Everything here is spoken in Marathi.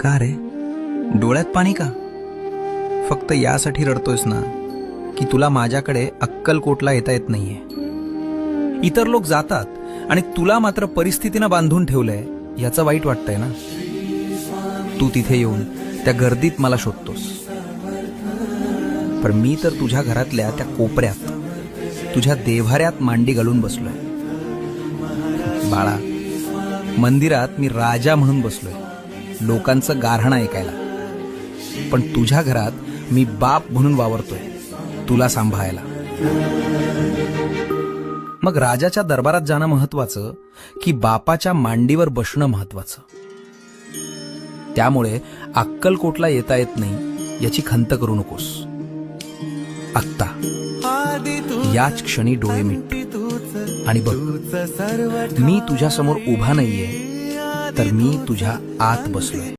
का रे, डोळ्यात पाणी का? फक्त यासाठी रडतोयस ना की तुला माझ्याकडे अक्कलकोटला येता येत नाहीये. इतर लोक जातात आणि तुला मात्र परिस्थितीनं बांधून ठेवलंय याचं वाईट वाटतंय ना. तू तिथे येऊन त्या गर्दीत मला शोधतोस, पण मी तर तुझ्या घरातल्या त्या कोपऱ्यात तुझ्या देव्हाऱ्यात मांडी घालून बसलोय. बाळा, मंदिरात मी राजा म्हणून बसलोय लोकांचं गाऱ्हाणं ऐकायला, पण तुझ्या घरात मी बाप म्हणून वावरतोय तुला सांभाळायला. मग राजाच्या दरबारात जाणं महत्वाचं की बापाच्या मांडीवर बसणं महत्वाचं? त्यामुळे अक्कलकोटला येता येत नाही याची खंत करू नकोस. आत्ता याच क्षणी डोळे मिट आणि बघ, मी तुझ्या समोर उभा नाहीये, तर मी तुझ्या आत बसलोय.